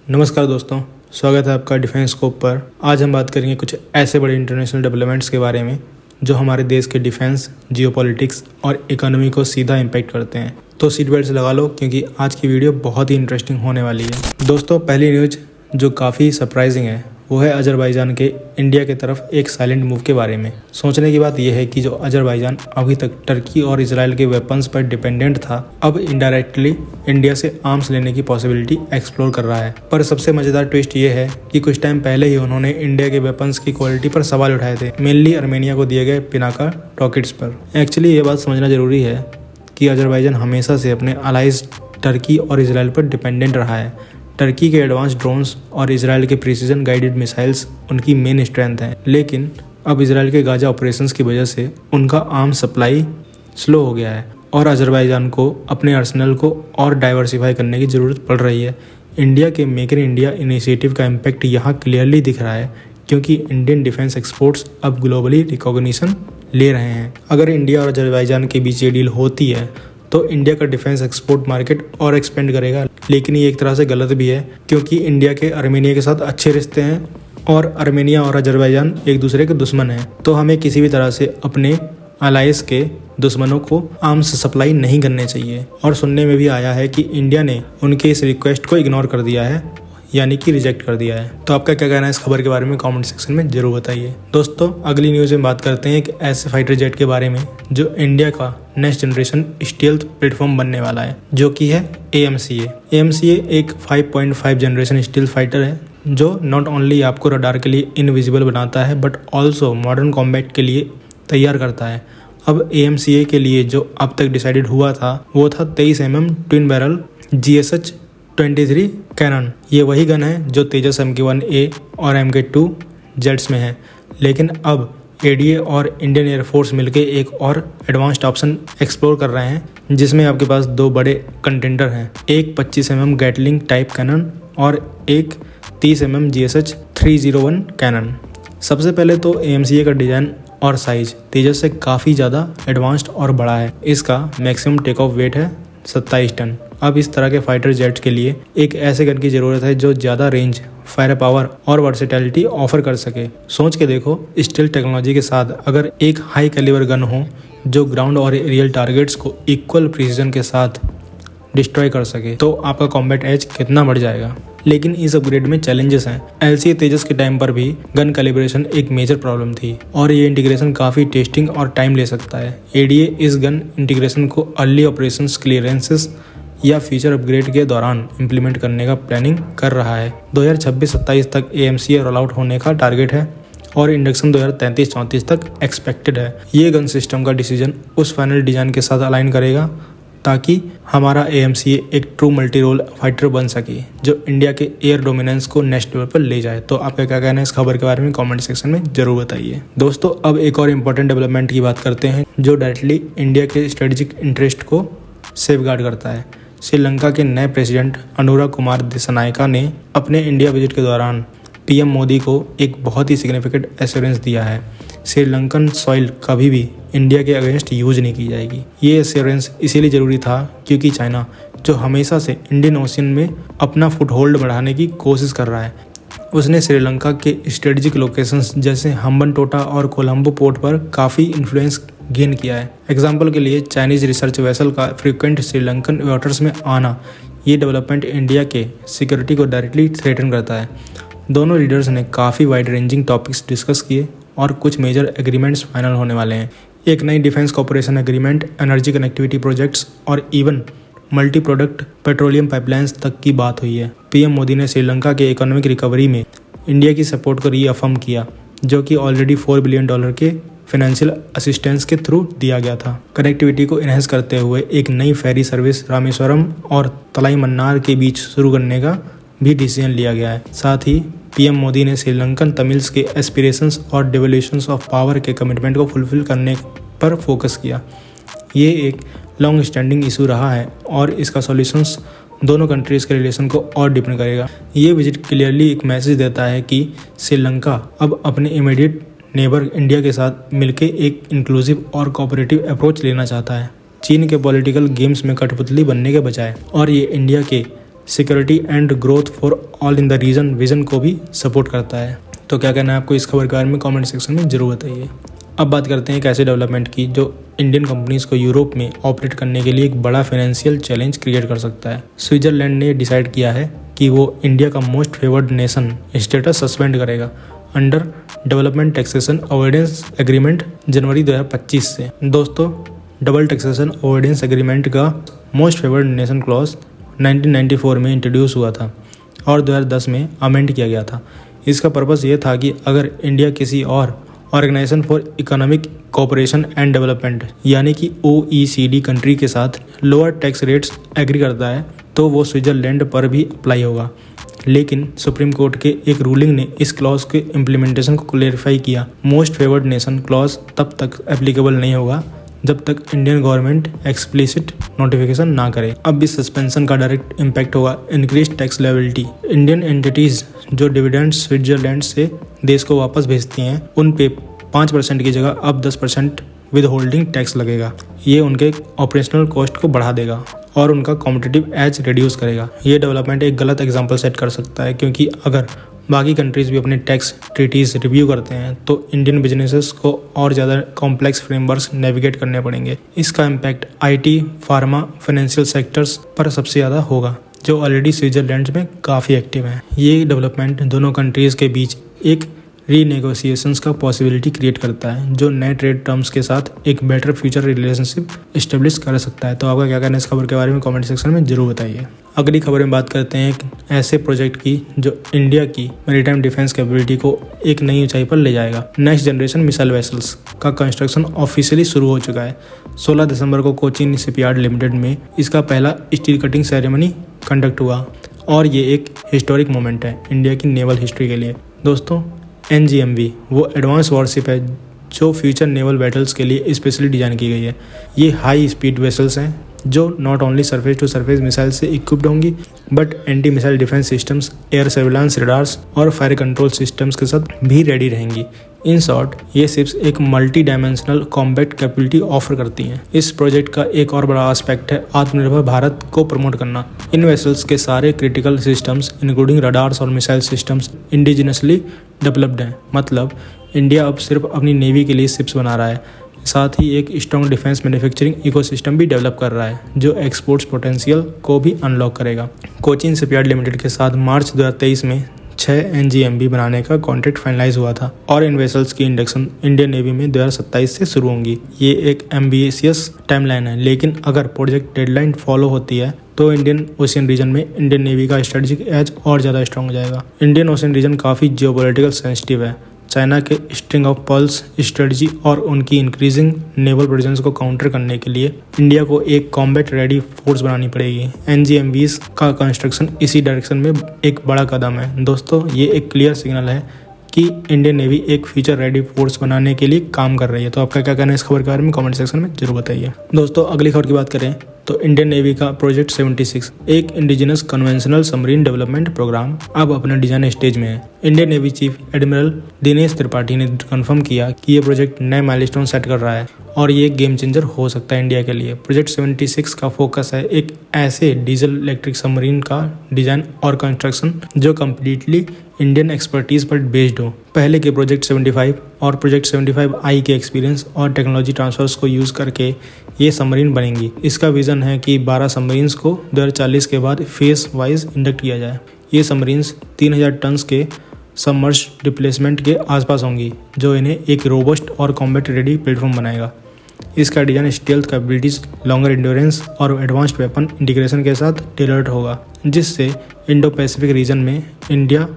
नमस्कार दोस्तों, स्वागत है आपका डिफेंस स्कोप पर। आज हम बात करेंगे कुछ ऐसे बड़े इंटरनेशनल डेवलपमेंट्स के बारे में जो हमारे देश के डिफेंस, जियोपॉलिटिक्स और इकोनॉमी को सीधा इम्पैक्ट करते हैं। तो सीट बेल्ट लगा लो क्योंकि आज की वीडियो बहुत ही इंटरेस्टिंग होने वाली है। दोस्तों, पहली न्यूज़ जो काफ़ी सरप्राइजिंग है वो है अजरबैजान के इंडिया की तरफ एक साइलेंट मूव के बारे में। सोचने की बात यह है कि जो अजरबैजान अभी तक टर्की और इजराइल के वेपन्स पर डिपेंडेंट था, अब इनडायरेक्टली इंडिया से आर्म्स लेने की पॉसिबिलिटी एक्सप्लोर कर रहा है। पर सबसे मजेदार ट्विस्ट ये है कि कुछ टाइम पहले ही उन्होंने इंडिया के वेपन्स की क्वालिटी पर सवाल उठाए थे, मेनली आर्मेनिया को दिए गए पिनाका रॉकेट्स पर। एक्चुअली ये बात समझना जरूरी है कि अजरबैजान हमेशा से अपने अलाइज टर्की और इजराइल पर डिपेंडेंट रहा है। टर्की के एडवांस ड्रोन्स और इजराइल के प्रिसीजन गाइडेड मिसाइल्स उनकी मेन स्ट्रेंथ हैं, लेकिन अब इजराइल के गाजा ऑपरेशंस की वजह से उनका आर्म्स सप्लाई स्लो हो गया है और अजरबैजान को अपने आर्सेनल को और डाइवर्सिफाई करने की ज़रूरत पड़ रही है। इंडिया के मेक इन इंडिया इनिशिएटिव का इम्पैक्ट यहाँ क्लियरली दिख रहा है क्योंकि इंडियन डिफेंस एक्सपोर्ट्स अब ग्लोबली रिकॉग्निशन ले रहे हैं। अगर इंडिया और अजरबैजान के बीच ये डील होती है तो इंडिया का डिफेंस एक्सपोर्ट मार्केट और एक्सपेंड करेगा, लेकिन ये एक तरह से गलत भी है क्योंकि इंडिया के आर्मेनिया के साथ अच्छे रिश्ते हैं और आर्मेनिया और अजरबैजान एक दूसरे के दुश्मन हैं। तो हमें किसी भी तरह से अपने अलायंस के दुश्मनों को आर्म्स सप्लाई नहीं करने चाहिए। और सुनने में भी आया है कि इंडिया ने उनके इस रिक्वेस्ट को इग्नोर कर दिया है, यानी कि रिजेक्ट कर दिया है। तो आपका क्या कहना है इस खबर के बारे में कमेंट सेक्शन में जरूर बताइए। दोस्तों, अगली न्यूज़ में बात करते हैं एक ऐसे फाइटर जेट के बारे में जो इंडिया का नेक्स्ट जनरेशन स्टील्थ प्लेटफॉर्म बनने वाला है, जो कि है AMCA। AMCA एक 5.5 जनरेशन स्टील्थ फाइटर है जो नॉट ओनली आपको रडार के लिए इनविजिबल बनाता है बट ऑल्सो मॉडर्न कॉम्बैट के लिए तैयार करता है। अब AMCA के लिए जो अब तक डिसाइडेड हुआ था वो था 23 mm twin barrel GSH-23 cannon. ये वही गन है जो तेजस MK1A और MK2 जेट्स में है, लेकिन अब ADA और इंडियन एयरफोर्स मिलकर एक और एडवांस्ड ऑप्शन एक्सप्लोर कर रहे हैं जिसमें आपके पास दो बड़े कंटेंडर हैं, एक 25 mm गैटलिंग टाइप कैनन और एक 30 mm GSH-301 कैनन। सबसे पहले तो AMCA का डिज़ाइन और साइज तेजस से काफ़ी ज़्यादा एडवांस्ड और बड़ा है। इसका मैक्सिमम टेक ऑफ वेट है 27 टन। अब इस तरह के फाइटर जेट्स के लिए एक ऐसे गन की ज़रूरत है जो ज़्यादा रेंज, फायर पावर और वर्सेटैलिटी ऑफर कर सके। सोच के देखो, स्टील टेक्नोलॉजी के साथ अगर एक हाई कैलिबर गन हो जो ग्राउंड और एरियल टारगेट्स को इक्वल प्रिसीजन के साथ डिस्ट्रॉय कर सके तो आपका कॉम्बैट एज कितना बढ़ जाएगा। लेकिन इस अपग्रेड में चैलेंजेस हैं। LCA तेजस के टाइम पर भी गन कैलिब्रेशन एक मेजर प्रॉब्लम थी और ये इंटीग्रेशन काफ़ी टेस्टिंग और टाइम ले सकता है। ADA इस गन इंटीग्रेशन को अर्ली ऑपरेशंस क्लियरेंसेस या फीचर अपग्रेड के दौरान इंप्लीमेंट करने का प्लानिंग कर रहा है। 2026-27 तक AMCA रोल आउट होने का टारगेट है और इंडक्शन 2033-34 तक एक्सपेक्टेड है। ये गन सिस्टम का डिसीजन उस फाइनल डिज़ाइन के साथ अलाइन करेगा ताकि हमारा AMCA एक ट्रू मल्टी रोल फाइटर बन सके जो इंडिया के एयर डोमिनेंस को नेक्स्ट लेवल पर ले जाए। तो आपका क्या कहना है इस खबर के बारे में कमेंट सेक्शन में जरूर बताइए। दोस्तों, अब एक और इम्पोर्टेंट डेवलपमेंट की बात करते हैं जो डायरेक्टली इंडिया के स्ट्रेटेजिक इंटरेस्ट को सेफगार्ड करता है। श्रीलंका के नए प्रेसिडेंट अनुरा कुमार दिसानायका ने अपने इंडिया विजिट के दौरान PM मोदी को एक बहुत ही सिग्निफिकेंट एश्योरेंस दिया है। श्रीलंकन सॉइल कभी भी इंडिया के अगेंस्ट यूज नहीं की जाएगी। ये एश्योरेंस इसीलिए ज़रूरी था क्योंकि चाइना, जो हमेशा से इंडियन ओशन में अपना फुटहोल्ड बढ़ाने की कोशिश कर रहा है, उसने श्रीलंका के स्ट्रेटेजिक लोकेशंस जैसे हम्बनटोटा और कोलंबो पोर्ट पर काफ़ी इन्फ्लुएंस गेन किया है। एग्जाम्पल के लिए चाइनीज़ रिसर्च वेसल का फ्रीक्वेंट श्रीलंकन वाटर्स में आना, ये डेवलपमेंट इंडिया के सिक्योरिटी को डायरेक्टली थ्रेटन करता है। दोनों लीडर्स ने काफ़ी वाइड रेंजिंग टॉपिक्स डिस्कस किए और कुछ मेजर एग्रीमेंट्स फाइनल होने वाले हैं। एक नई defence corporation agreement, energy connectivity projects और even multi product petroleum pipelines तक की बात हुई है। PM मोदी ने श्रीलंका के इकोनॉमिक रिकवरी में इंडिया की सपोर्ट को रीअफर्म किया, जो कि ऑलरेडी $4 बिलियन के फाइनेंशियल असिस्टेंस के थ्रू दिया गया था। कनेक्टिविटी को इन्हेंस करते हुए एक नई फेरी सर्विस रामेश्वरम और तलाई मन्नार के बीच शुरू करने का भी डिसीजन लिया गया है। साथ ही PM मोदी ने श्रीलंकन तमिल्स के एस्पिरेशंस और डिवोल्यूशंस ऑफ पावर के कमिटमेंट को फुलफिल करने पर फोकस किया। ये एक लॉन्ग स्टैंडिंग इशू रहा है और इसका सॉल्यूशंस दोनों कंट्रीज़ के रिलेशन को और डीपन करेगा। ये विजिट क्लियरली एक मैसेज देता है कि श्रीलंका अब अपने इमीडिएट नेबर इंडिया के साथ मिलकर एक इंक्लूसिव और कोऑपरेटिव अप्रोच लेना चाहता है, चीन के पॉलिटिकल गेम्स में कठपुतली बनने के बजाय। और ये इंडिया के security and growth for all in the region vision को भी सपोर्ट करता है। तो क्या कहना है आपको इस खबर के बारे में कमेंट सेक्शन में जरूर बताइए। अब बात करते हैं एक ऐसे डेवलपमेंट की जो इंडियन कंपनीज को यूरोप में ऑपरेट करने के लिए एक बड़ा फाइनेंशियल चैलेंज क्रिएट कर सकता है। स्विट्जरलैंड ने डिसाइड किया है कि वो इंडिया का most favoured nation status suspend करेगा under development taxation avoidance agreement जनवरी 2025 से। दोस्तों, डबल टैक्सेशन अवॉइडेंस एग्रीमेंट का मोस्ट फेवर्ड नेशन क्लॉज 1994 में इंट्रोड्यूस हुआ था और 2010 में अमेंड किया गया था। इसका पर्पस ये था कि अगर इंडिया किसी और organisation for economic cooperation and development यानी कि OECD कंट्री के साथ लोअर टैक्स रेट्स एग्री करता है तो वो स्विट्जरलैंड पर भी अप्लाई होगा। लेकिन सुप्रीम कोर्ट के एक रूलिंग ने इस क्लॉज के इम्प्लीमेंटेशन को क्लेरिफाई किया। मोस्ट फेवर्ड नेशन क्लॉज तब तक एप्लीकेबल नहीं होगा जब तक इंडियन गवर्नमेंट एक्सप्लिसिट नोटिफिकेशन ना करे। अब इस सस्पेंशन का डायरेक्ट इम्पैक्ट होगा increase tax liability. Indian entities जो डिविडेंड स्विट्जरलैंड से देश को वापस भेजती हैं उन पे 5% की जगह अब 10% विद होल्डिंग टैक्स लगेगा। ये उनके ऑपरेशनल कॉस्ट को बढ़ा देगा और उनका कॉम्पिटिटिव एज रिड्यूस करेगा। ये डेवलपमेंट एक गलत एग्जाम्पल सेट कर सकता है क्योंकि अगर बाकी कंट्रीज भी अपने टैक्स ट्रीटीज रिव्यू करते हैं तो इंडियन बिजनेसेस को और ज़्यादा कॉम्प्लेक्स फ्रेमवर्क्स नेविगेट करने पड़ेंगे। इसका impact IT, pharma, financial sectors पर सबसे ज़्यादा होगा जो ऑलरेडी स्विट्जरलैंड में काफ़ी एक्टिव हैं। ये डेवलपमेंट दोनों कंट्रीज़ के बीच एक रीनेगोशिएशंस का पॉसिबिलिटी क्रिएट करता है जो नए ट्रेड टर्म्स के साथ एक बेटर फ्यूचर रिलेशनशिप इस्टेब्लिश कर सकता है। तो आपका क्या कहना है इस खबर के बारे में कमेंट सेक्शन में जरूर बताइए। अगली खबर में बात करते हैं एक ऐसे प्रोजेक्ट की जो इंडिया की मैरीटाइम डिफेंस कैपेबिलिटी को एक नई ऊंचाई पर ले जाएगा। नेक्स्ट जनरेशन मिसाइल वेसल्स का कंस्ट्रक्शन ऑफिशियली शुरू हो चुका है। 16 दिसंबर को कोचीन शिपयार्ड लिमिटेड में इसका पहला स्टील कटिंग सेरेमनी कंडक्ट हुआ और ये एक हिस्टोरिक मोमेंट है इंडिया की नेवल हिस्ट्री के लिए। दोस्तों, NGMV वो एडवांस वॉरशिप है जो फ्यूचर नेवल बैटल्स के लिए स्पेशली डिज़ाइन की गई है। ये हाई स्पीड वेसल्स हैं जो not only surface to surface missile से इक्विप्ड होंगी but anti missile defence systems, air surveillance radars और फायर कंट्रोल सिस्टम्स के साथ भी रेडी रहेंगी। इन शॉर्ट, ये शिप्स एक multi dimensional combat capability offer करती हैं। इस प्रोजेक्ट का एक और बड़ा एस्पेक्ट है आत्मनिर्भर भारत को प्रमोट करना। इन वेसल्स के सारे क्रिटिकल सिस्टम्स इंक्लूडिंग रडार्स और मिसाइल सिस्टम्स इंडिजिनसली डेवलप्ड हैं। मतलब इंडिया अब सिर्फ अपनी नेवी के लिए शिप्स बना रहा है, साथ ही एक स्ट्रॉन्ग डिफेंस मैन्युफैक्चरिंग इकोसिस्टम भी डेवलप कर रहा है जो एक्सपोर्ट्स पोटेंशियल को भी अनलॉक करेगा। कोचीन शिपयार्ड लिमिटेड के साथ मार्च 2023 में 6 NGMV बनाने का कॉन्ट्रैक्ट फाइनलाइज हुआ था और इन वेसल्स की इंडक्शन इंडियन नेवी में 2027 से शुरू होंगी। ये एक एम्बिशियस टाइमलाइन है, लेकिन अगर प्रोजेक्ट डेडलाइन फॉलो होती है तो इंडियन ओशियन रीजन में इंडियन नेवी का स्ट्रेटेजिक एज और ज़्यादा स्ट्रॉन्ग हो जाएगा। इंडियन ओशियन रीजन काफ़ी जियोपॉलिटिकल सेंसिटिव है। चाइना के स्ट्रिंग ऑफ पर्ल्स स्ट्रेटजी और उनकी इंक्रीजिंग नेवल प्रेजेंस को काउंटर करने के लिए इंडिया को एक कॉम्बैट रेडी फोर्स बनानी पड़ेगी। NGMVs का कंस्ट्रक्शन इसी डायरेक्शन में एक बड़ा कदम है। दोस्तों, ये एक क्लियर सिग्नल है कि इंडियन नेवी एक फ्यूचर रेडी फोर्स बनाने के लिए काम कर रही है। तो आपका क्या कहना है इस खबर के बारे में कमेंट सेक्शन में जरूर बताइए। दोस्तों, अगली खबर की बात करें तो इंडियन नेवी का प्रोजेक्ट 76 एक indigenous conventional submarine development programme अब अपने डिजाइन स्टेज में है। Indian Navy chief admiral Dinesh Tripathi ने कंफर्म किया कि ये प्रोजेक्ट नए माइलस्टोन सेट कर रहा है और ये गेम चेंजर हो सकता है इंडिया के लिए। प्रोजेक्ट 76 का फोकस है एक ऐसे डीजल इलेक्ट्रिक सबमरीन का डिजाइन और कंस्ट्रक्शन जो कम्प्लीटली इंडियन एक्सपर्टीज पर बेस्ड हो। पहले के प्रोजेक्ट 75 और प्रोजेक्ट 75I के एक्सपीरियंस और टेक्नोलॉजी ट्रांसफर्स को यूज़ करके ये सबमरीन बनेंगी। इसका विजन है कि 12 सबमरीन्स को 2040 के बाद फेस वाइज इंडक्ट किया जाए। ये सबमरीन्स 3000 टन के सबमर्ज रिप्लेसमेंट के आसपास होंगी जो इन्हें एक रोबस्ट और कॉम्बैट रेडी प्लेटफॉर्म बनाएगा। इसका design stealth capabilities, longer endurance और एडवांस्ड वेपन इंटीग्रेशन के साथ टेलर्ड होगा जिससे इंडो पैसिफिक रीजन में इंडिया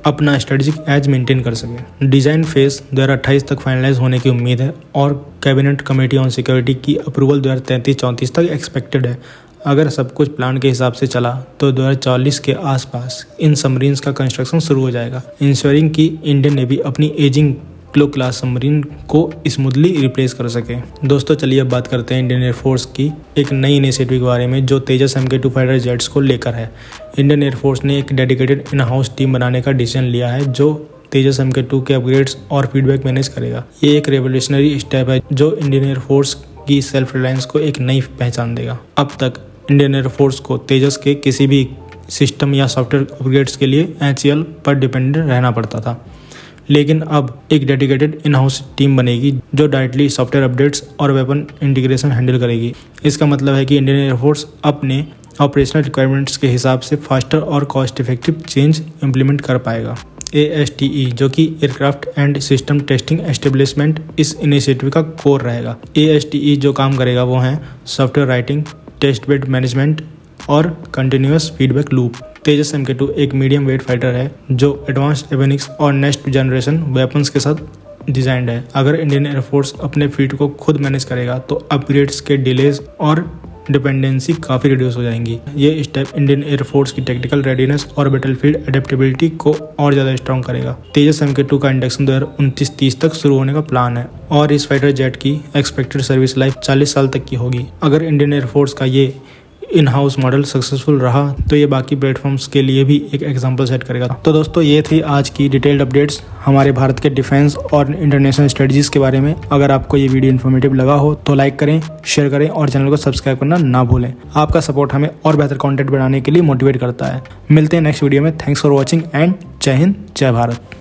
अपना स्ट्रेटेजिक एज मेंटेन कर सके। डिज़ाइन फेज 2028 तक फाइनलाइज होने की उम्मीद है और कैबिनेट कमेटी ऑन सिक्योरिटी की अप्रूवल 2033-34 तक एक्सपेक्टेड है। अगर सब कुछ प्लान के हिसाब से चला तो 2040 के आसपास इन सबमरीन्स का कंस्ट्रक्शन शुरू हो जाएगा, इंश्योरिंग कि इंडियन नेवी अपनी एजिंग क्लो क्लास सबमरीन को स्मूथली रिप्लेस कर सके। दोस्तों, चलिए अब बात करते हैं इंडियन एयरफोर्स की एक नई इनिशिएटिव के बारे में जो तेजस MK2 फाइटर जेट्स को लेकर है। इंडियन एयरफोर्स ने एक डेडिकेटेड इन हाउस टीम बनाने का डिसीजन लिया है जो तेजस MK2 के अपग्रेड्स और फीडबैक मैनेज करेगा। ये एक रेवोल्यूशनरी स्टेप है जो इंडियन एयरफोर्स की सेल्फ रिलायंस को एक नई पहचान देगा। अब तक इंडियन एयरफोर्स को तेजस के किसी भी सिस्टम या सॉफ्टवेयर अपग्रेड्स के लिए HCL पर डिपेंडेंट रहना पड़ता था। लेकिन अब एक डेडिकेटेड इन हाउस टीम बनेगी जो डायरेक्टली सॉफ्टवेयर अपडेट्स और वेपन इंटीग्रेशन हैंडल करेगी। इसका मतलब है कि इंडियन एयरफोर्स अपने ऑपरेशनल रिक्वायरमेंट्स के हिसाब से फास्टर और कॉस्ट इफेक्टिव चेंज इम्प्लीमेंट कर पाएगा। ASTE जो कि aircraft and system testing establishment इस इनिशिएटिव का कोर रहेगा। ASTE जो काम करेगा वो है software writing, test bed management और continuous feedback loop. Tejas MK2 एक मीडियम वेट फाइटर है जो एडवांस एविनिक्स और नेक्स्ट जनरेशन वेपन्स के साथ डिजाइंड है। अगर इंडियन एयरफोर्स अपने फ्लीट को खुद मैनेज करेगा तो अपग्रेड्स के डिलेज और डिपेंडेंसी काफ़ी रिड्यूस हो जाएंगी। ये स्टेप इंडियन एयरफोर्स की टेक्निकल रेडीनेस और बैटलफील्ड एडेप्टेबिलिटी को और ज़्यादा स्ट्रॉन्ग करेगा। तेजस MK2 का इंडक्शन 2029-30 तक शुरू होने का प्लान है और इस फाइटर जेट की एक्सपेक्टेड सर्विस लाइफ 40 साल तक की होगी। अगर इंडियन एयरफोर्स का ये इन हाउस मॉडल सक्सेसफुल रहा तो ये बाकी प्लेटफॉर्म्स के लिए भी एक एग्जांपल सेट करेगा। तो दोस्तों ये थी आज की डिटेल्ड अपडेट्स हमारे भारत के डिफेंस और इंटरनेशनल स्ट्रेटजीज के बारे में। अगर आपको ये वीडियो इन्फॉर्मेटिव लगा हो तो लाइक करें, शेयर करें और चैनल को सब्सक्राइब करना ना भूलें। आपका सपोर्ट हमें और बेहतर कंटेंट बनाने के लिए मोटिवेट करता है। मिलते हैं नेक्स्ट वीडियो में। थैंक्स फॉर वॉचिंग एंड जय हिंद, जय भारत।